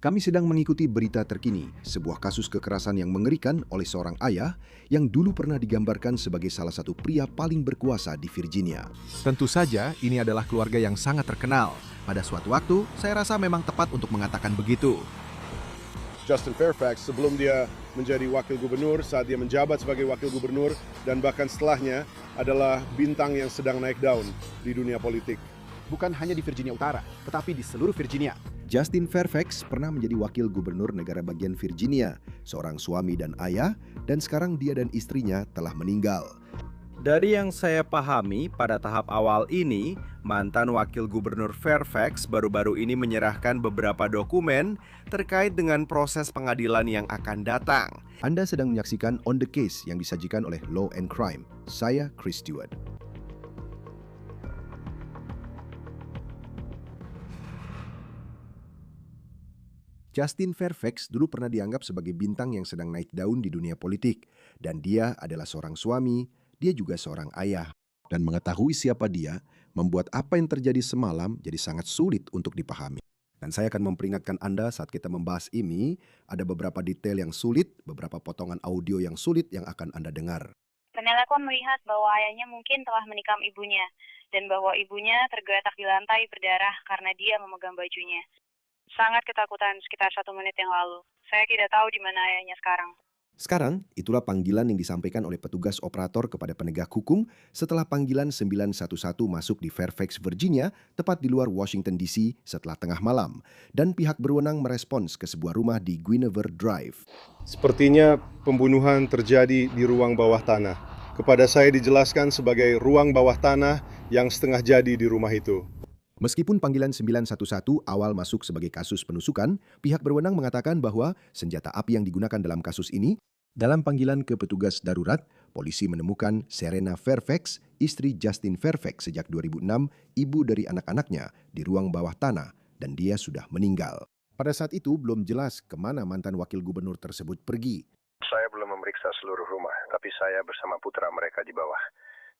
Kami sedang mengikuti berita terkini, sebuah kasus kekerasan yang mengerikan oleh seorang ayah yang dulu pernah digambarkan sebagai salah satu pria paling berkuasa di Virginia. Tentu saja ini adalah keluarga yang sangat terkenal. Pada suatu waktu, saya rasa memang tepat untuk mengatakan begitu. Justin Fairfax sebelum dia menjadi wakil gubernur, saat dia menjabat sebagai wakil gubernur, dan bahkan setelahnya adalah bintang yang sedang naik daun di dunia politik. Bukan hanya di Virginia Utara, tetapi di seluruh Virginia. Justin Fairfax pernah menjadi wakil gubernur negara bagian Virginia, seorang suami dan ayah, dan sekarang dia dan istrinya telah meninggal. Dari yang saya pahami, pada tahap awal ini, mantan wakil gubernur Fairfax baru-baru ini menyerahkan beberapa dokumen terkait dengan proses pengadilan yang akan datang. Anda sedang menyaksikan On The Case yang disajikan oleh Law and Crime. Saya Chris Stewart. Justin Fairfax dulu pernah dianggap sebagai bintang yang sedang naik daun di dunia politik. Dan dia adalah seorang suami, dia juga seorang ayah. Dan mengetahui siapa dia, membuat apa yang terjadi semalam jadi sangat sulit untuk dipahami. Dan saya akan memperingatkan Anda saat kita membahas ini, ada beberapa detail yang sulit, beberapa potongan audio yang sulit yang akan Anda dengar. Penelepon melihat bahwa ayahnya mungkin telah menikam ibunya, dan bahwa ibunya tergeletak di lantai berdarah karena dia memegang bajunya. Sangat ketakutan sekitar 1 menit yang lalu. Saya tidak tahu di mana ayahnya sekarang. Sekarang, itulah panggilan yang disampaikan oleh petugas operator kepada penegak hukum setelah panggilan 911 masuk di Fairfax, Virginia, tepat di luar Washington DC setelah tengah malam. Dan pihak berwenang merespons ke sebuah rumah di Guinevere Drive. Sepertinya pembunuhan terjadi di ruang bawah tanah. Kepada saya dijelaskan sebagai ruang bawah tanah yang setengah jadi di rumah itu. Meskipun panggilan 911 awal masuk sebagai kasus penusukan, pihak berwenang mengatakan bahwa senjata api yang digunakan dalam kasus ini, dalam panggilan ke petugas darurat, polisi menemukan Serena Fairfax, istri Justin Fairfax sejak 2006, ibu dari anak-anaknya, di ruang bawah tanah, dan dia sudah meninggal. Pada saat itu belum jelas kemana mantan wakil gubernur tersebut pergi. Saya belum memeriksa seluruh rumah, tapi saya bersama putra mereka di bawah.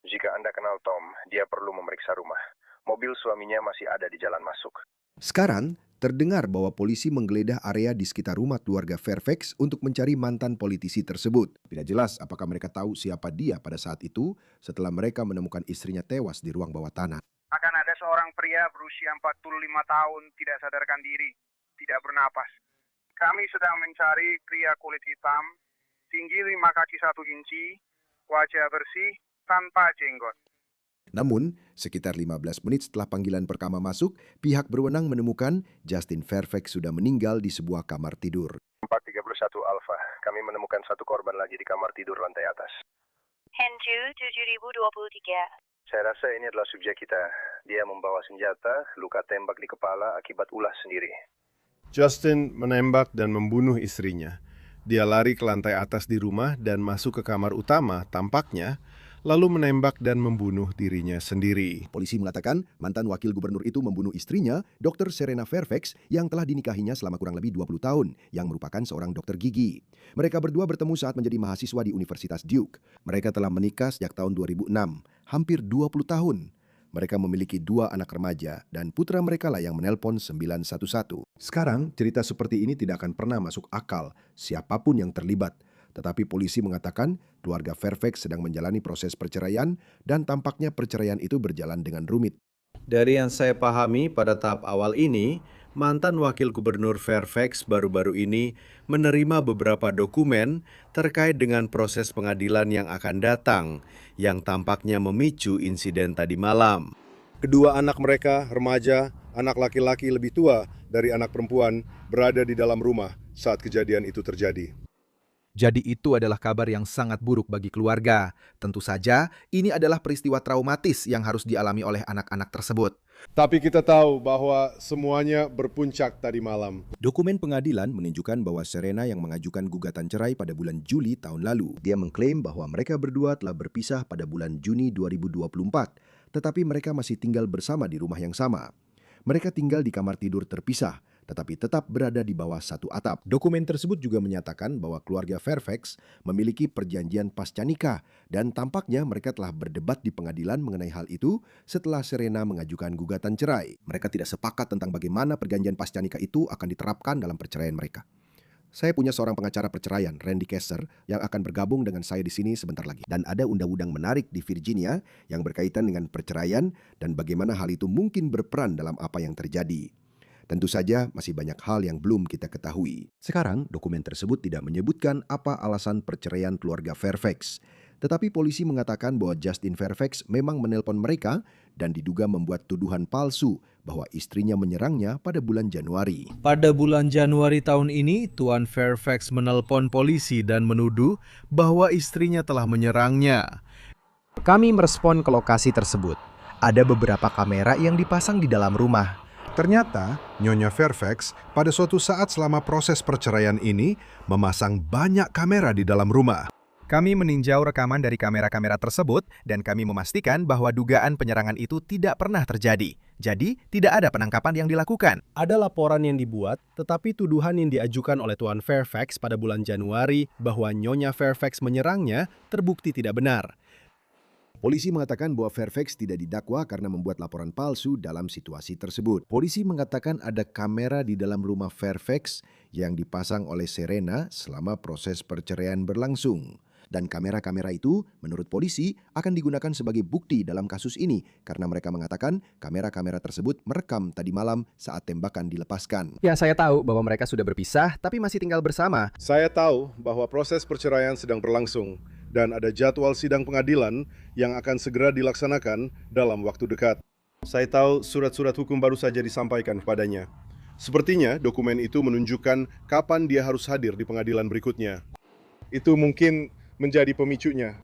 Jika Anda kenal Tom, dia perlu memeriksa rumah. Mobil suaminya masih ada di jalan masuk. Sekarang, terdengar bahwa polisi menggeledah area di sekitar rumah keluarga Fairfax untuk mencari mantan politisi tersebut. Tidak jelas apakah mereka tahu siapa dia pada saat itu setelah mereka menemukan istrinya tewas di ruang bawah tanah. Akan ada seorang pria berusia 45 tahun tidak sadarkan diri, tidak bernapas. Kami sedang mencari pria kulit hitam, tinggi 5 kaki 1 inci, wajah bersih, tanpa jenggot. Namun, sekitar 15 menit setelah panggilan pertama masuk, pihak berwenang menemukan Justin Fairfax sudah meninggal di sebuah kamar tidur. 431 Alpha, kami menemukan satu korban lagi di kamar tidur lantai atas. Henju 7023. Saya rasa ini adalah subjek kita. Dia membawa senjata, luka tembak di kepala akibat ulah sendiri. Justin menembak dan membunuh istrinya. Dia lari ke lantai atas di rumah dan masuk ke kamar utama, tampaknya, lalu menembak dan membunuh dirinya sendiri. Polisi mengatakan mantan wakil gubernur itu membunuh istrinya, Dr. Serena Fairfax, yang telah dinikahinya selama kurang lebih 20 tahun, yang merupakan seorang dokter gigi. Mereka berdua bertemu saat menjadi mahasiswa di Universitas Duke. Mereka telah menikah sejak tahun 2006, hampir 20 tahun. Mereka memiliki 2 anak remaja, dan putra mereka lah yang menelpon 911. Sekarang, cerita seperti ini tidak akan pernah masuk akal, siapapun yang terlibat. Tetapi polisi mengatakan keluarga Fairfax sedang menjalani proses perceraian dan tampaknya perceraian itu berjalan dengan rumit. Dari yang saya pahami pada tahap awal ini, mantan wakil gubernur Fairfax baru-baru ini menerima beberapa dokumen terkait dengan proses pengadilan yang akan datang, yang tampaknya memicu insiden tadi malam. Kedua anak mereka, remaja, anak laki-laki lebih tua dari anak perempuan, berada di dalam rumah saat kejadian itu terjadi. Jadi itu adalah kabar yang sangat buruk bagi keluarga. Tentu saja, ini adalah peristiwa traumatis yang harus dialami oleh anak-anak tersebut. Tapi kita tahu bahwa semuanya berpuncak tadi malam. Dokumen pengadilan menunjukkan bahwa Serena yang mengajukan gugatan cerai pada bulan Juli tahun lalu. Dia mengklaim bahwa mereka berdua telah berpisah pada bulan Juni 2024, tetapi mereka masih tinggal bersama di rumah yang sama. Mereka tinggal di kamar tidur terpisah, tetapi tetap berada di bawah satu atap. Dokumen tersebut juga menyatakan bahwa keluarga Fairfax memiliki perjanjian pasca nikah dan tampaknya mereka telah berdebat di pengadilan mengenai hal itu setelah Serena mengajukan gugatan cerai. Mereka tidak sepakat tentang bagaimana perjanjian pasca nikah itu akan diterapkan dalam perceraian mereka. Saya punya seorang pengacara perceraian, Randy Kessler, yang akan bergabung dengan saya di sini sebentar lagi. Dan ada undang-undang menarik di Virginia yang berkaitan dengan perceraian dan bagaimana hal itu mungkin berperan dalam apa yang terjadi. Tentu saja masih banyak hal yang belum kita ketahui. Sekarang, dokumen tersebut tidak menyebutkan apa alasan perceraian keluarga Fairfax. Tetapi polisi mengatakan bahwa Justin Fairfax memang menelpon mereka dan diduga membuat tuduhan palsu bahwa istrinya menyerangnya pada bulan Januari. Pada bulan Januari tahun ini, Tuan Fairfax menelpon polisi dan menuduh bahwa istrinya telah menyerangnya. Kami merespon ke lokasi tersebut. Ada beberapa kamera yang dipasang di dalam rumah. Ternyata, Nyonya Fairfax pada suatu saat selama proses perceraian ini memasang banyak kamera di dalam rumah. Kami meninjau rekaman dari kamera-kamera tersebut dan kami memastikan bahwa dugaan penyerangan itu tidak pernah terjadi. Jadi, tidak ada penangkapan yang dilakukan. Ada laporan yang dibuat, tetapi tuduhan yang diajukan oleh Tuan Fairfax pada bulan Januari bahwa Nyonya Fairfax menyerangnya terbukti tidak benar. Polisi mengatakan bahwa Fairfax tidak didakwa karena membuat laporan palsu dalam situasi tersebut. Polisi mengatakan ada kamera di dalam rumah Fairfax yang dipasang oleh Serena selama proses perceraian berlangsung. Dan kamera-kamera itu, menurut polisi, akan digunakan sebagai bukti dalam kasus ini karena mereka mengatakan kamera-kamera tersebut merekam tadi malam saat tembakan dilepaskan. Ya, saya tahu bahwa mereka sudah berpisah, tapi masih tinggal bersama. Saya tahu bahwa proses perceraian sedang berlangsung dan ada jadwal sidang pengadilan yang akan segera dilaksanakan dalam waktu dekat. Saya tahu surat-surat hukum baru saja disampaikan kepadanya. Sepertinya dokumen itu menunjukkan kapan dia harus hadir di pengadilan berikutnya. Itu mungkin menjadi pemicunya.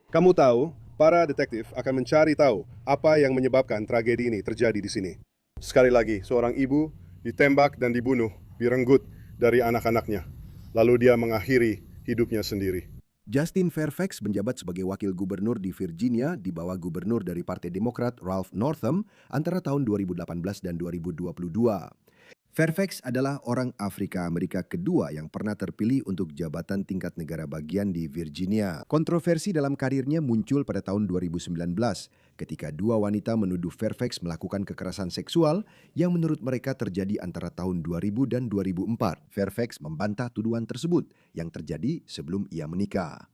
Kamu tahu, para detektif akan mencari tahu apa yang menyebabkan tragedi ini terjadi di sini. Sekali lagi, seorang ibu ditembak dan dibunuh, direnggut dari anak-anaknya. Lalu dia mengakhiri hidupnya sendiri. Justin Fairfax menjabat sebagai wakil gubernur di Virginia di bawah gubernur dari Partai Demokrat Ralph Northam antara tahun 2018 dan 2022. Fairfax adalah orang Afrika Amerika kedua yang pernah terpilih untuk jabatan tingkat negara bagian di Virginia. Kontroversi dalam karirnya muncul pada tahun 2019 ketika dua wanita menuduh Fairfax melakukan kekerasan seksual yang menurut mereka terjadi antara tahun 2000 dan 2004. Fairfax membantah tuduhan tersebut yang terjadi sebelum ia menikah.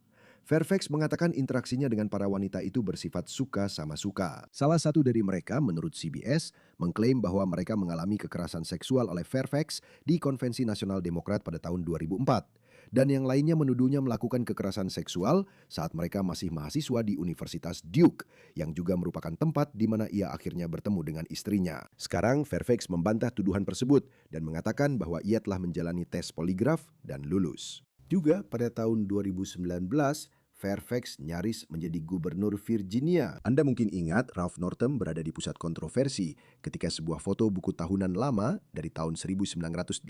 Fairfax mengatakan interaksinya dengan para wanita itu bersifat suka sama suka. Salah satu dari mereka, menurut CBS, mengklaim bahwa mereka mengalami kekerasan seksual oleh Fairfax di Konvensi Nasional Demokrat pada tahun 2004. Dan yang lainnya menuduhnya melakukan kekerasan seksual saat mereka masih mahasiswa di Universitas Duke, yang juga merupakan tempat di mana ia akhirnya bertemu dengan istrinya. Sekarang Fairfax membantah tuduhan tersebut dan mengatakan bahwa ia telah menjalani tes poligraf dan lulus. Juga pada tahun 2019, Fairfax nyaris menjadi gubernur Virginia. Anda mungkin ingat Ralph Northam berada di pusat kontroversi ketika sebuah foto buku tahunan lama dari tahun 1984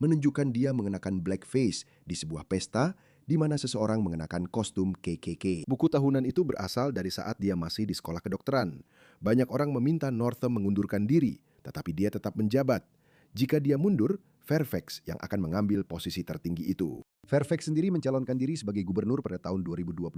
menunjukkan dia mengenakan blackface di sebuah pesta di mana seseorang mengenakan kostum KKK. Buku tahunan itu berasal dari saat dia masih di sekolah kedokteran. Banyak orang meminta Northam mengundurkan diri, tetapi dia tetap menjabat. Jika dia mundur, Fairfax yang akan mengambil posisi tertinggi itu. Fairfax sendiri mencalonkan diri sebagai gubernur pada tahun 2021,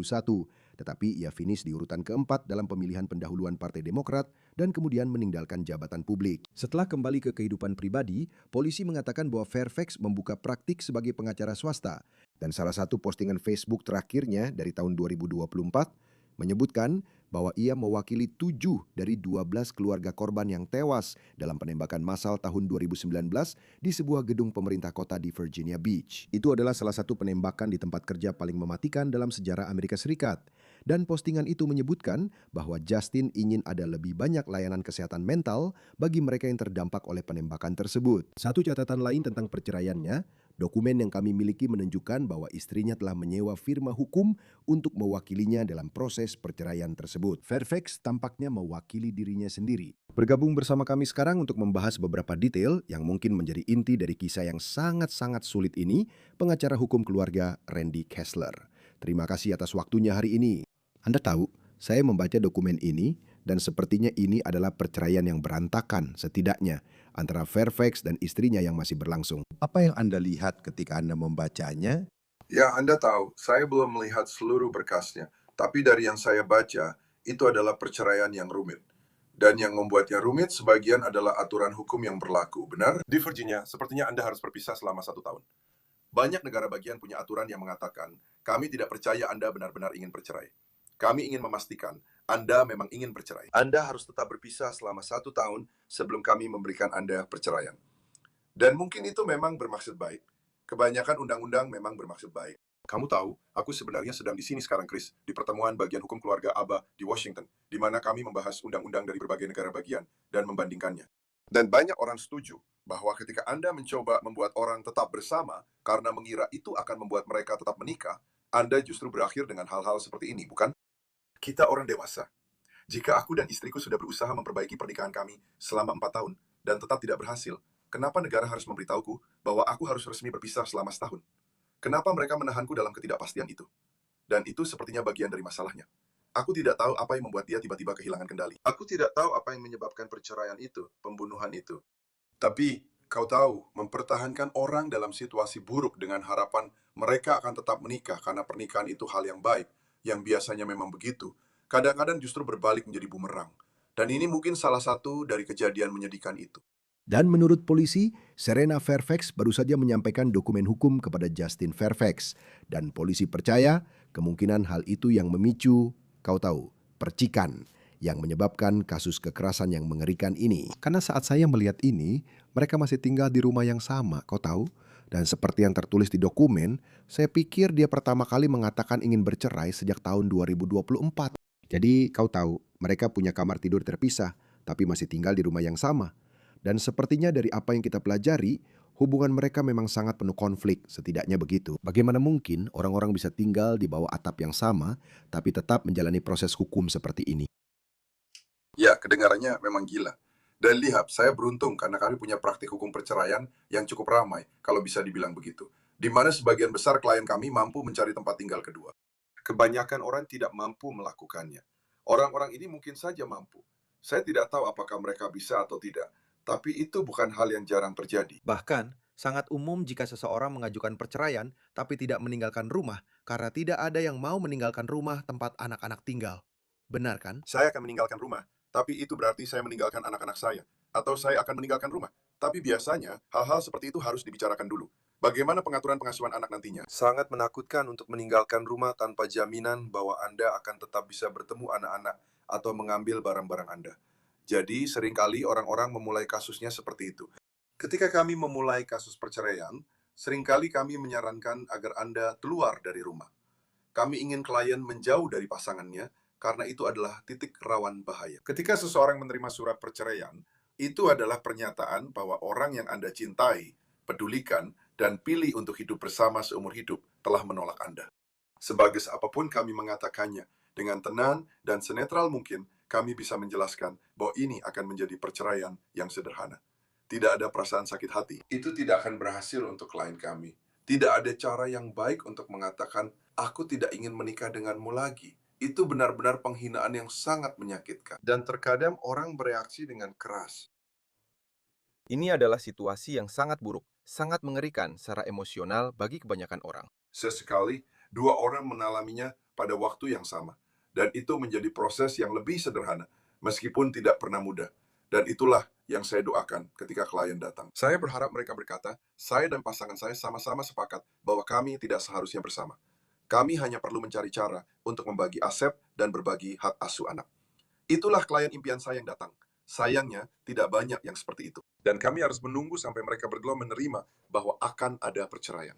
tetapi ia finish di urutan keempat dalam pemilihan pendahuluan Partai Demokrat dan kemudian meninggalkan jabatan publik. Setelah kembali ke kehidupan pribadi, polisi mengatakan bahwa Fairfax membuka praktik sebagai pengacara swasta, dan salah satu postingan Facebook terakhirnya dari tahun 2024 menyebutkan bahwa ia mewakili 7 dari 12 keluarga korban yang tewas dalam penembakan massal tahun 2019 di sebuah gedung pemerintah kota di Virginia Beach. Itu adalah salah satu penembakan di tempat kerja paling mematikan dalam sejarah Amerika Serikat. Dan postingan itu menyebutkan bahwa Justin ingin ada lebih banyak layanan kesehatan mental bagi mereka yang terdampak oleh penembakan tersebut. Satu catatan lain tentang perceraiannya, dokumen yang kami miliki menunjukkan bahwa istrinya telah menyewa firma hukum untuk mewakilinya dalam proses perceraian tersebut. Fairfax tampaknya mewakili dirinya sendiri. Bergabung bersama kami sekarang untuk membahas beberapa detail yang mungkin menjadi inti dari kisah yang sangat-sangat sulit ini, pengacara hukum keluarga Randy Kessler. Terima kasih atas waktunya hari ini. Anda tahu, saya membaca dokumen ini Dan sepertinya ini adalah perceraian yang berantakan setidaknya antara Fairfax dan istrinya yang masih berlangsung. Apa yang Anda lihat ketika Anda membacanya? Ya, Anda tahu, saya belum melihat seluruh berkasnya. Tapi dari yang saya baca, itu adalah perceraian yang rumit. Dan yang membuatnya rumit sebagian adalah aturan hukum yang berlaku, benar? Di Virginia, sepertinya Anda harus berpisah selama 1 tahun. Banyak negara bagian punya aturan yang mengatakan, kami tidak percaya Anda benar-benar ingin bercerai. Kami ingin memastikan Anda memang ingin bercerai. Anda harus tetap berpisah selama 1 tahun sebelum kami memberikan Anda perceraian. Dan mungkin itu memang bermaksud baik. Kebanyakan undang-undang memang bermaksud baik. Kamu tahu, aku sebenarnya sedang di sini sekarang, Chris, di pertemuan bagian hukum keluarga ABA di Washington, di mana kami membahas undang-undang dari berbagai negara bagian dan membandingkannya. Dan banyak orang setuju bahwa ketika Anda mencoba membuat orang tetap bersama karena mengira itu akan membuat mereka tetap menikah, Anda justru berakhir dengan hal-hal seperti ini, bukan? Kita orang dewasa. Jika aku dan istriku sudah berusaha memperbaiki pernikahan kami selama 4 tahun dan tetap tidak berhasil, kenapa negara harus memberitahuku bahwa aku harus resmi berpisah selama setahun? Kenapa mereka menahanku dalam ketidakpastian itu? Dan itu sepertinya bagian dari masalahnya. Aku tidak tahu apa yang membuat dia tiba-tiba kehilangan kendali. Aku tidak tahu apa yang menyebabkan perceraian itu, pembunuhan itu. Tapi, kau tahu, mempertahankan orang dalam situasi buruk dengan harapan mereka akan tetap menikah karena pernikahan itu hal yang baik, yang biasanya memang begitu, kadang-kadang justru berbalik menjadi bumerang. Dan ini mungkin salah satu dari kejadian menyedihkan itu. Dan menurut polisi, Serena Fairfax baru saja menyampaikan dokumen hukum kepada Justin Fairfax. Dan polisi percaya kemungkinan hal itu yang memicu, kau tahu, percikan yang menyebabkan kasus kekerasan yang mengerikan ini. Karena saat saya melihat ini, mereka masih tinggal di rumah yang sama, kau tahu? Dan seperti yang tertulis di dokumen, saya pikir dia pertama kali mengatakan ingin bercerai sejak tahun 2024. Jadi kau tahu, mereka punya kamar tidur terpisah, tapi masih tinggal di rumah yang sama. Dan sepertinya dari apa yang kita pelajari, hubungan mereka memang sangat penuh konflik, setidaknya begitu. Bagaimana mungkin orang-orang bisa tinggal di bawah atap yang sama, tapi tetap menjalani proses hukum seperti ini? Ya, kedengarannya memang gila. Dan lihat, saya beruntung karena kami punya praktik hukum perceraian yang cukup ramai, kalau bisa dibilang begitu. Di mana sebagian besar klien kami mampu mencari tempat tinggal kedua. Kebanyakan orang tidak mampu melakukannya. Orang-orang ini mungkin saja mampu. Saya tidak tahu apakah mereka bisa atau tidak, tapi itu bukan hal yang jarang terjadi. Bahkan, sangat umum jika seseorang mengajukan perceraian tapi tidak meninggalkan rumah karena tidak ada yang mau meninggalkan rumah tempat anak-anak tinggal. Benar kan? Saya akan meninggalkan rumah, tapi itu berarti saya meninggalkan anak-anak saya. Atau saya akan meninggalkan rumah. Tapi biasanya, hal-hal seperti itu harus dibicarakan dulu. Bagaimana pengaturan pengasuhan anak nantinya? Sangat menakutkan untuk meninggalkan rumah tanpa jaminan bahwa Anda akan tetap bisa bertemu anak-anak atau mengambil barang-barang Anda. Jadi, seringkali orang-orang memulai kasusnya seperti itu. Ketika kami memulai kasus perceraian, seringkali kami menyarankan agar Anda keluar dari rumah. Kami ingin klien menjauh dari pasangannya, karena itu adalah titik rawan bahaya. Ketika seseorang menerima surat perceraian, itu adalah pernyataan bahwa orang yang Anda cintai, pedulikan, dan pilih untuk hidup bersama seumur hidup telah menolak Anda. Sebagus apapun kami mengatakannya, dengan tenang dan senetral mungkin, kami bisa menjelaskan bahwa ini akan menjadi perceraian yang sederhana. Tidak ada perasaan sakit hati. Itu tidak akan berhasil untuk klien kami. Tidak ada cara yang baik untuk mengatakan, aku tidak ingin menikah denganmu lagi. Itu benar-benar penghinaan yang sangat menyakitkan. Dan terkadang orang bereaksi dengan keras. Ini adalah situasi yang sangat buruk, sangat mengerikan secara emosional bagi kebanyakan orang. Sesekali, dua orang mengalaminya pada waktu yang sama. Dan itu menjadi proses yang lebih sederhana, meskipun tidak pernah mudah. Dan itulah yang saya doakan ketika klien datang. Saya berharap mereka berkata, saya dan pasangan saya sama-sama sepakat bahwa kami tidak seharusnya bersama. Kami hanya perlu mencari cara untuk membagi aset dan berbagi hak asuh anak. Itulah klien impian saya yang datang. Sayangnya, tidak banyak yang seperti itu. Dan kami harus menunggu sampai mereka berdua menerima bahwa akan ada perceraian.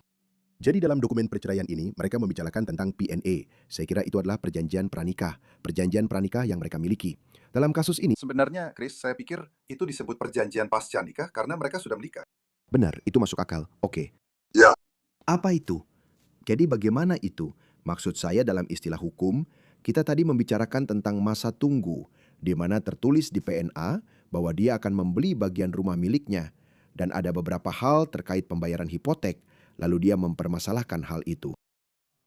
Jadi dalam dokumen perceraian ini, mereka membicarakan tentang PNA. Saya kira itu adalah perjanjian pranikah. Perjanjian pranikah yang mereka miliki. Dalam kasus ini, Sebenarnya, Chris, saya pikir itu disebut perjanjian pasca nikah karena mereka sudah menikah. benar, itu masuk akal. Oke. Ya. Apa itu? Jadi bagaimana itu? Maksud saya dalam istilah hukum, kita tadi membicarakan tentang masa tunggu, di mana tertulis di PNA bahwa dia akan membeli bagian rumah miliknya, dan ada beberapa hal terkait pembayaran hipotek, lalu dia mempermasalahkan hal itu.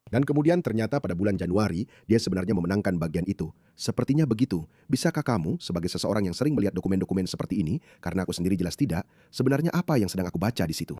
Dan kemudian ternyata pada bulan Januari, dia sebenarnya memenangkan bagian itu. Sepertinya begitu. Bisakah kamu, sebagai seseorang yang sering melihat dokumen-dokumen seperti ini, karena aku sendiri jelas tidak, sebenarnya apa yang sedang aku baca di situ?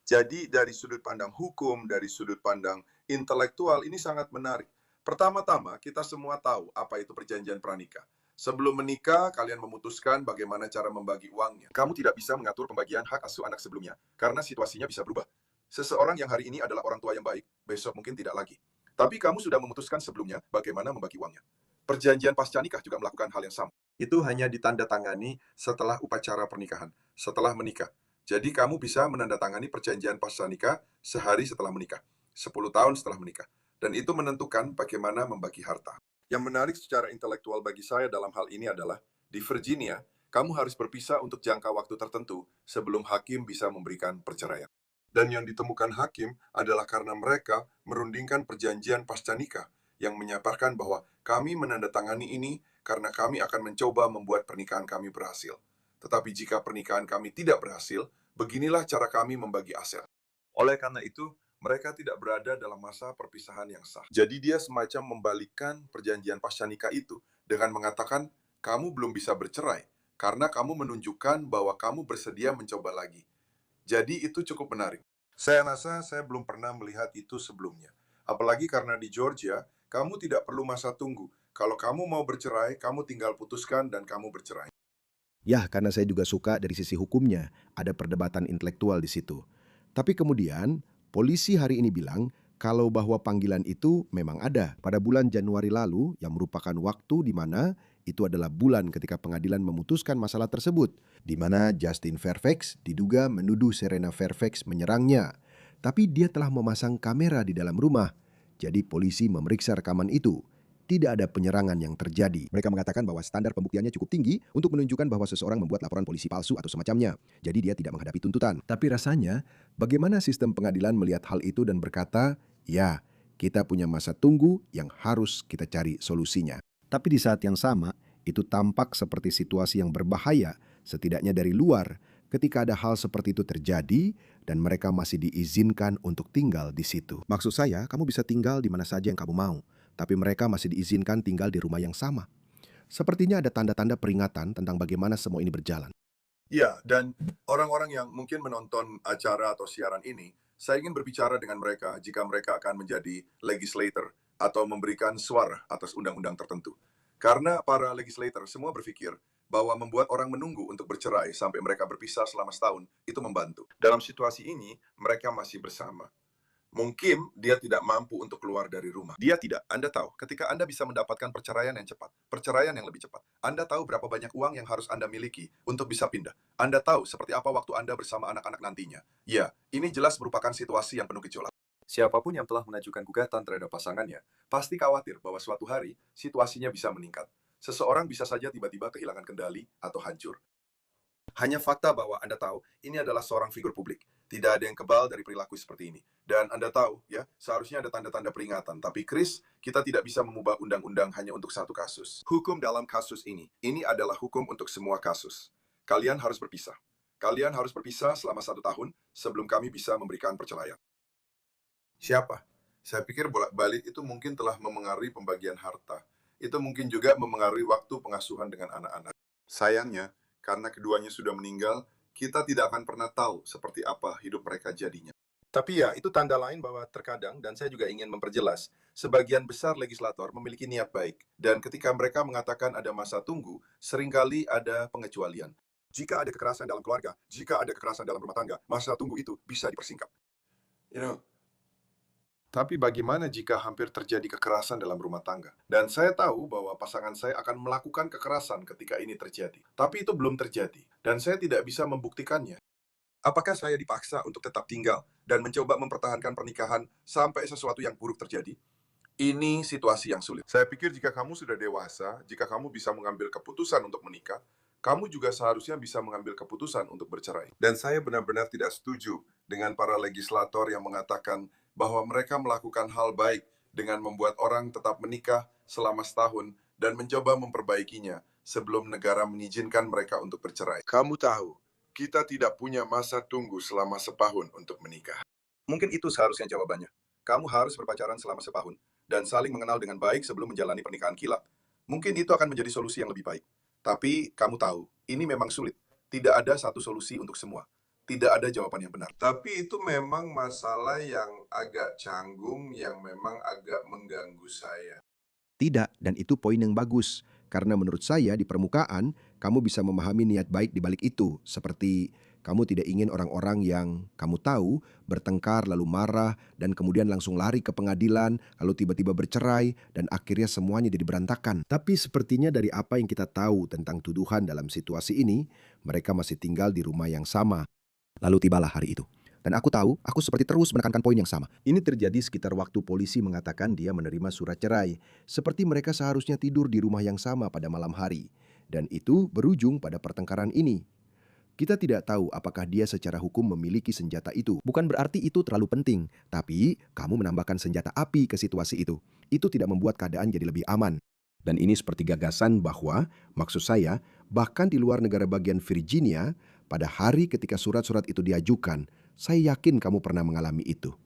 Jadi dari sudut pandang hukum, dari sudut pandang intelektual, ini sangat menarik. Pertama-tama, kita semua tahu apa itu perjanjian pranikah. Sebelum menikah, kalian memutuskan bagaimana cara membagi uangnya. Kamu tidak bisa mengatur pembagian hak asuh anak sebelumnya, karena situasinya bisa berubah. Seseorang yang hari ini adalah orang tua yang baik, besok mungkin tidak lagi. Tapi kamu sudah memutuskan sebelumnya bagaimana membagi uangnya. Perjanjian pasca nikah juga melakukan hal yang sama. Itu hanya ditandatangani setelah upacara pernikahan, setelah menikah. Jadi kamu bisa menandatangani perjanjian pasca nikah sehari setelah menikah, 10 tahun setelah menikah. Dan itu menentukan bagaimana membagi harta. Yang menarik secara intelektual bagi saya dalam hal ini adalah, di Virginia, kamu harus berpisah untuk jangka waktu tertentu sebelum hakim bisa memberikan perceraian. Dan yang ditemukan hakim adalah karena mereka merundingkan perjanjian pasca nikah yang menyampaikan bahwa kami menandatangani ini karena kami akan mencoba membuat pernikahan kami berhasil. Tetapi jika pernikahan kami tidak berhasil, beginilah cara kami membagi aset. Oleh karena itu, mereka tidak berada dalam masa perpisahan yang sah. Jadi dia semacam membalikkan perjanjian pasca nikah itu dengan mengatakan, kamu belum bisa bercerai karena kamu menunjukkan bahwa kamu bersedia mencoba lagi. Jadi itu cukup menarik. Saya rasa saya belum pernah melihat itu sebelumnya. Apalagi karena di Georgia, kamu tidak perlu masa tunggu. Kalau kamu mau bercerai, kamu tinggal putuskan dan kamu bercerai. Ya, karena saya juga suka dari sisi hukumnya, ada perdebatan intelektual di situ. Tapi kemudian, polisi hari ini bilang kalau bahwa panggilan itu memang ada pada bulan Januari lalu yang merupakan waktu di mana itu adalah bulan ketika pengadilan memutuskan masalah tersebut, di mana Justin Fairfax diduga menuduh Serena Fairfax menyerangnya. Tapi dia telah memasang kamera di dalam rumah, jadi polisi memeriksa rekaman itu. Tidak ada penyerangan yang terjadi. Mereka mengatakan bahwa standar pembuktiannya cukup tinggi untuk menunjukkan bahwa seseorang membuat laporan polisi palsu atau semacamnya. Jadi dia tidak menghadapi tuntutan. Tapi rasanya, bagaimana sistem pengadilan melihat hal itu dan berkata, ya, kita punya masa tunggu yang harus kita cari solusinya. Tapi di saat yang sama, itu tampak seperti situasi yang berbahaya, setidaknya dari luar, ketika ada hal seperti itu terjadi dan mereka masih diizinkan untuk tinggal di situ. Maksud saya, kamu bisa tinggal di mana saja yang kamu mau, tapi mereka masih diizinkan tinggal di rumah yang sama. Sepertinya ada tanda-tanda peringatan tentang bagaimana semua ini berjalan. Ya, dan orang-orang yang mungkin menonton acara atau siaran ini, saya ingin berbicara dengan mereka jika mereka akan menjadi legislator atau memberikan suara atas undang-undang tertentu. Karena para legislator semua berpikir bahwa membuat orang menunggu untuk bercerai sampai mereka berpisah selama setahun itu membantu. Dalam situasi ini, mereka masih bersama. Mungkin dia tidak mampu untuk keluar dari rumah. Dia tidak. Anda tahu, ketika Anda bisa mendapatkan perceraian yang cepat, perceraian yang lebih cepat, Anda tahu berapa banyak uang yang harus Anda miliki untuk bisa pindah. Anda tahu seperti apa waktu Anda bersama anak-anak nantinya. Ya, ini jelas merupakan situasi yang penuh gejolak. Siapapun yang telah mengajukan gugatan terhadap pasangannya, pasti khawatir bahwa suatu hari situasinya bisa meningkat. Seseorang bisa saja tiba-tiba kehilangan kendali atau hancur. Hanya fakta bahwa Anda tahu, ini adalah seorang figur publik. Tidak ada yang kebal dari perilaku seperti ini. Dan Anda tahu, ya, seharusnya ada tanda-tanda peringatan. Tapi Chris, kita tidak bisa mengubah undang-undang hanya untuk satu kasus. Hukum dalam kasus ini adalah hukum untuk semua kasus. Kalian harus berpisah. Kalian harus berpisah selama 1 tahun sebelum kami bisa memberikan perceraian. Siapa? Saya pikir bolak-balik itu mungkin telah memengaruhi pembagian harta. Itu mungkin juga memengaruhi waktu pengasuhan dengan anak-anak. Sayangnya, karena keduanya sudah meninggal, kita tidak akan pernah tahu seperti apa hidup mereka jadinya. Tapi ya, itu tanda lain bahwa terkadang, dan saya juga ingin memperjelas, sebagian besar legislator memiliki niat baik. Dan ketika mereka mengatakan ada masa tunggu, seringkali ada pengecualian. Jika ada kekerasan dalam keluarga, jika ada kekerasan dalam rumah tangga, masa tunggu itu bisa dipersingkat. Tapi bagaimana jika hampir terjadi kekerasan dalam rumah tangga? Dan saya tahu bahwa pasangan saya akan melakukan kekerasan ketika ini terjadi. Tapi itu belum terjadi, dan saya tidak bisa membuktikannya. Apakah saya dipaksa untuk tetap tinggal dan mencoba mempertahankan pernikahan sampai sesuatu yang buruk terjadi? Ini situasi yang sulit. Saya pikir jika kamu sudah dewasa, jika kamu bisa mengambil keputusan untuk menikah, kamu juga seharusnya bisa mengambil keputusan untuk bercerai. Dan saya benar-benar tidak setuju dengan para legislator yang mengatakan bahwa mereka melakukan hal baik dengan membuat orang tetap menikah selama setahun dan mencoba memperbaikinya sebelum negara mengizinkan mereka untuk bercerai. Kamu tahu, kita tidak punya masa tunggu selama setahun untuk menikah. Mungkin itu seharusnya jawabannya. kamu harus berpacaran selama setahun dan saling mengenal dengan baik sebelum menjalani pernikahan kilat. Mungkin itu akan menjadi solusi yang lebih baik. Tapi kamu tahu, ini memang sulit. Tidak ada satu solusi untuk semua. Tidak ada jawaban yang benar. Tapi itu memang masalah yang agak canggung, yang memang agak mengganggu saya. Tidak, dan itu poin yang bagus. Karena menurut saya di permukaan, kamu bisa memahami niat baik di balik itu. Seperti kamu tidak ingin orang-orang yang kamu tahu bertengkar lalu marah dan kemudian langsung lari ke pengadilan lalu tiba-tiba bercerai dan akhirnya semuanya jadi berantakan. Tapi sepertinya dari apa yang kita tahu tentang tuduhan dalam situasi ini, mereka masih tinggal di rumah yang sama. Lalu tibalah hari itu. Dan aku tahu, aku seperti terus menekankan poin yang sama. Ini terjadi sekitar waktu polisi mengatakan dia menerima surat cerai. Seperti mereka seharusnya tidur di rumah yang sama pada malam hari. Dan itu berujung pada pertengkaran ini. Kita tidak tahu apakah dia secara hukum memiliki senjata itu. Bukan berarti itu terlalu penting. Tapi, kamu menambahkan senjata api ke situasi itu. Itu tidak membuat keadaan jadi lebih aman. Dan ini seperti gagasan bahwa, maksud saya, bahkan di luar negara bagian Virginia, pada hari ketika surat-surat itu diajukan, saya yakin kamu pernah mengalami itu.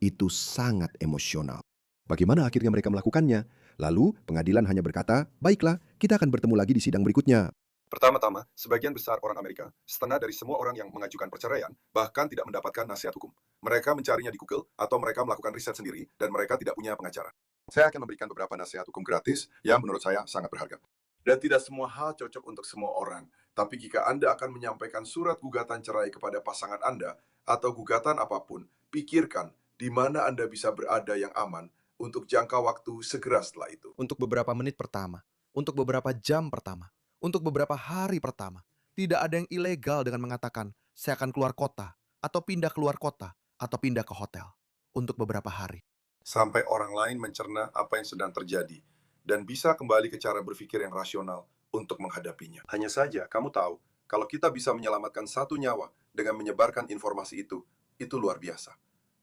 Itu sangat emosional. Bagaimana akhirnya mereka melakukannya? Lalu pengadilan hanya berkata, baiklah, kita akan bertemu lagi di sidang berikutnya. Pertama-tama, sebagian besar orang Amerika, setengah dari semua orang yang mengajukan perceraian, bahkan tidak mendapatkan nasihat hukum. Mereka mencarinya di Google, atau mereka melakukan riset sendiri, dan mereka tidak punya pengacara. Saya akan memberikan beberapa nasihat hukum gratis yang menurut saya sangat berharga. Dan tidak semua hal cocok untuk semua orang. Tapi jika Anda akan menyampaikan surat gugatan cerai kepada pasangan Anda, atau gugatan apapun, pikirkan di mana Anda bisa berada yang aman untuk jangka waktu segera setelah itu. Untuk beberapa menit pertama, untuk beberapa jam pertama, untuk beberapa hari pertama, tidak ada yang ilegal dengan mengatakan, saya akan keluar kota, atau pindah keluar kota, atau pindah ke hotel, untuk beberapa hari. Sampai orang lain mencerna apa yang sedang terjadi, dan bisa kembali ke cara berpikir yang rasional untuk menghadapinya. Hanya saja, kamu tahu, kalau kita bisa menyelamatkan satu nyawa dengan menyebarkan informasi itu luar biasa.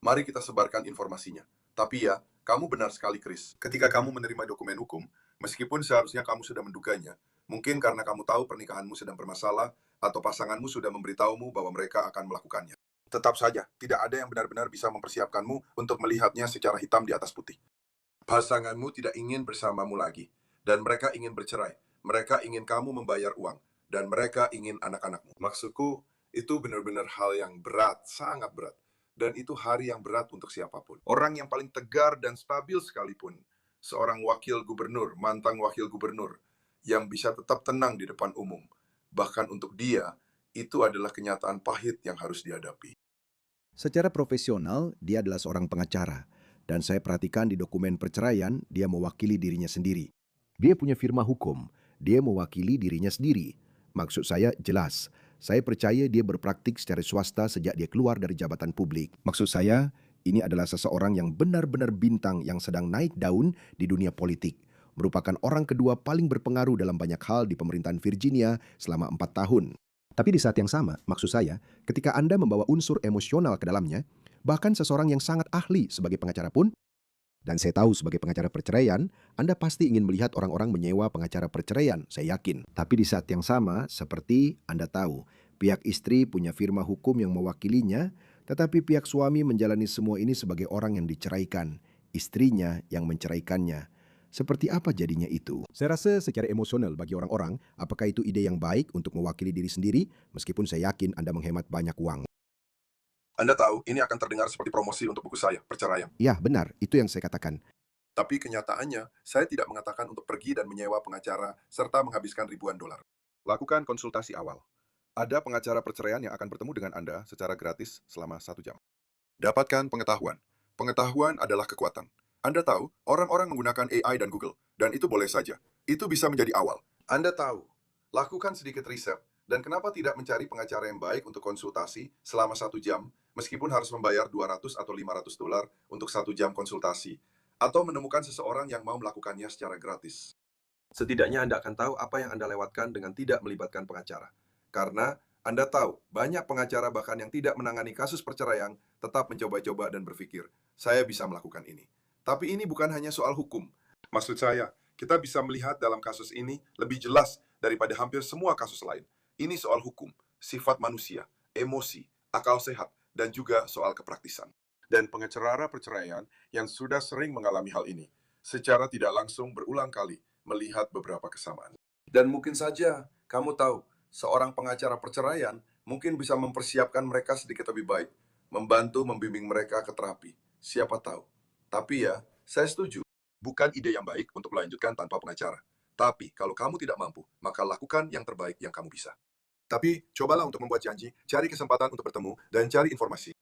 Mari kita sebarkan informasinya. Tapi ya, kamu benar sekali, Chris. Ketika kamu menerima dokumen hukum, meskipun seharusnya kamu sudah menduganya, mungkin karena kamu tahu pernikahanmu sedang bermasalah, atau pasanganmu sudah memberitahumu bahwa mereka akan melakukannya. Tetap saja, tidak ada yang benar-benar bisa mempersiapkanmu untuk melihatnya secara hitam di atas putih. Pasanganmu tidak ingin bersamamu lagi, dan mereka ingin bercerai. Mereka ingin kamu membayar uang, dan mereka ingin anak-anakmu. Maksudku, itu benar-benar hal yang berat, sangat berat. Dan itu hari yang berat untuk siapapun. Orang yang paling tegar dan stabil sekalipun, seorang wakil gubernur, mantan wakil gubernur, yang bisa tetap tenang di depan umum. Bahkan untuk dia, itu adalah kenyataan pahit yang harus dihadapi. Secara profesional, dia adalah seorang pengacara. Dan saya perhatikan di dokumen perceraian, dia mewakili dirinya sendiri. Dia punya firma hukum. Dia mewakili dirinya sendiri. Maksud saya jelas. Saya percaya dia berpraktik secara swasta sejak dia keluar dari jabatan publik. Maksud saya, ini adalah seseorang yang benar-benar bintang yang sedang naik daun di dunia politik. Merupakan orang kedua paling berpengaruh dalam banyak hal di pemerintahan Virginia selama 4 tahun. Tapi di saat yang sama, maksud saya, ketika Anda membawa unsur emosional ke dalamnya, bahkan seseorang yang sangat ahli sebagai pengacara pun, dan saya tahu sebagai pengacara perceraian, Anda pasti ingin melihat orang-orang menyewa pengacara perceraian, saya yakin. Tapi di saat yang sama, seperti Anda tahu, pihak istri punya firma hukum yang mewakilinya, tetapi pihak suami menjalani semua ini sebagai orang yang diceraikan, istrinya yang menceraikannya. Seperti apa jadinya itu? Saya rasa secara emosional bagi orang-orang, apakah itu ide yang baik untuk mewakili diri sendiri, meskipun saya yakin Anda menghemat banyak uang. Anda tahu, ini akan terdengar seperti promosi untuk buku saya, Perceraian. Ya, benar. Itu yang saya katakan. Tapi kenyataannya, saya tidak mengatakan untuk pergi dan menyewa pengacara serta menghabiskan ribuan dolar. Lakukan konsultasi awal. Ada pengacara perceraian yang akan bertemu dengan Anda secara gratis selama 1 jam. Dapatkan pengetahuan. Pengetahuan adalah kekuatan. Anda tahu, orang-orang menggunakan AI dan Google, dan itu boleh saja. Itu bisa menjadi awal. Anda tahu, lakukan sedikit riset, dan kenapa tidak mencari pengacara yang baik untuk konsultasi selama 1 jam, meskipun harus membayar 200 atau 500 dolar untuk 1 jam konsultasi, atau menemukan seseorang yang mau melakukannya secara gratis. Setidaknya Anda akan tahu apa yang Anda lewatkan dengan tidak melibatkan pengacara. Karena Anda tahu, banyak pengacara bahkan yang tidak menangani kasus perceraian tetap mencoba-coba dan berpikir, saya bisa melakukan ini. Tapi ini bukan hanya soal hukum. Maksud saya, kita bisa melihat dalam kasus ini lebih jelas daripada hampir semua kasus lain. Ini soal hukum, sifat manusia, emosi, akal sehat, dan juga soal kepraktisan. dan pengacara perceraian yang sudah sering mengalami hal ini, secara tidak langsung berulang kali melihat beberapa kesamaan. Dan mungkin saja kamu tahu, seorang pengacara perceraian mungkin bisa mempersiapkan mereka sedikit lebih baik, membantu membimbing mereka ke terapi. Siapa tahu. Tapi ya, saya setuju. Bukan ide yang baik untuk melanjutkan tanpa pengacara. Tapi kalau kamu tidak mampu, maka lakukan yang terbaik yang kamu bisa. Tapi cobalah untuk membuat janji, cari kesempatan untuk bertemu, dan cari informasi.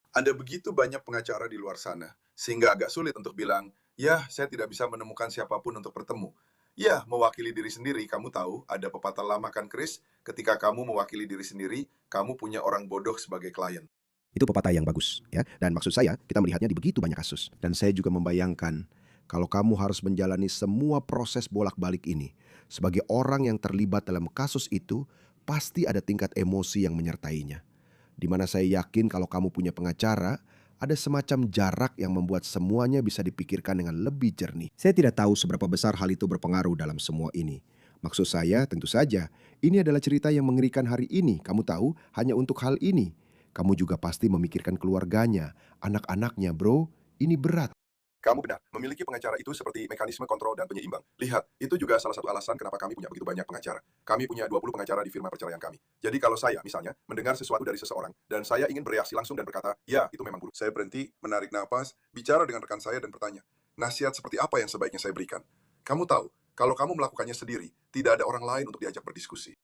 Ada begitu banyak pengacara di luar sana, sehingga agak sulit untuk bilang, ya, saya tidak bisa menemukan siapapun untuk bertemu. Ya, mewakili diri sendiri, kamu tahu, ada pepatah lama kan, Chris? Ketika kamu mewakili diri sendiri, kamu punya orang bodoh sebagai klien. Itu pepatah yang bagus, ya. Dan maksud saya, kita melihatnya di begitu banyak kasus. Dan saya juga membayangkan, kalau kamu harus menjalani semua proses bolak-balik ini, sebagai orang yang terlibat dalam kasus itu, pasti ada tingkat emosi yang menyertainya. Di mana saya yakin kalau kamu punya pengacara, ada semacam jarak yang membuat semuanya bisa dipikirkan dengan lebih jernih. Saya tidak tahu seberapa besar hal itu berpengaruh dalam semua ini. Maksud saya, tentu saja, ini adalah cerita yang mengerikan hari ini. Kamu tahu, hanya untuk hal ini. Kamu juga pasti memikirkan keluarganya, anak-anaknya, bro. Ini berat. Kamu benar, memiliki pengacara itu seperti mekanisme kontrol dan penyeimbang. Lihat, itu juga salah satu alasan kenapa kami punya begitu banyak pengacara. Kami punya 20 pengacara di firma perceraian kami. Jadi kalau saya, misalnya, mendengar sesuatu dari seseorang, dan saya ingin bereaksi langsung dan berkata, ya, itu memang buruk. Saya berhenti, menarik napas, bicara dengan rekan saya dan bertanya, nasihat seperti apa yang sebaiknya saya berikan? Kamu tahu, kalau kamu melakukannya sendiri, tidak ada orang lain untuk diajak berdiskusi.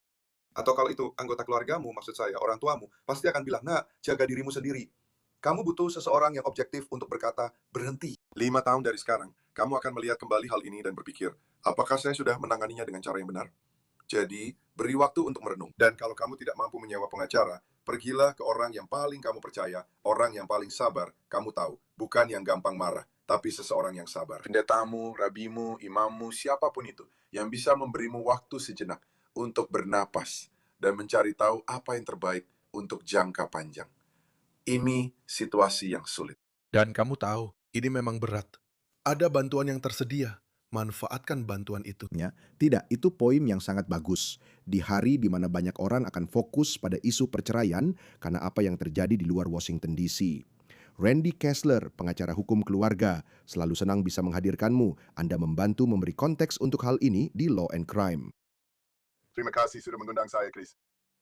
Atau kalau itu anggota keluargamu, maksud saya, orang tuamu, pasti akan bilang, nah, jaga dirimu sendiri. Kamu butuh seseorang yang objektif untuk berkata, berhenti. 5 tahun dari sekarang, kamu akan melihat kembali hal ini dan berpikir, apakah saya sudah menanganinya dengan cara yang benar? Jadi, beri waktu untuk merenung. Dan kalau kamu tidak mampu menyewa pengacara, pergilah ke orang yang paling kamu percaya, orang yang paling sabar, kamu tahu, bukan yang gampang marah, tapi seseorang yang sabar. Pendetamu, rabimu, imammu, siapapun itu, yang bisa memberimu waktu sejenak untuk bernapas dan mencari tahu apa yang terbaik untuk jangka panjang. Ini situasi yang sulit. Dan kamu tahu, ini memang berat. Ada bantuan yang tersedia. Manfaatkan bantuan itu. Tidak, itu poin yang sangat bagus. Di hari di mana banyak orang akan fokus pada isu perceraian karena apa yang terjadi di luar Washington DC. Randy Kessler, pengacara hukum keluarga, selalu senang bisa menghadirkanmu. Anda membantu memberi konteks untuk hal ini di Law and Crime. Terima kasih sudah mengundang saya, Chris.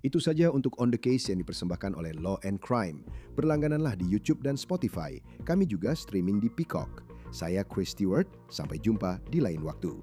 Itu saja untuk On The Case yang dipersembahkan oleh Law and Crime. Berlanggananlah di YouTube dan Spotify. Kami juga streaming di Peacock. Saya Chris Stewart, sampai jumpa di lain waktu.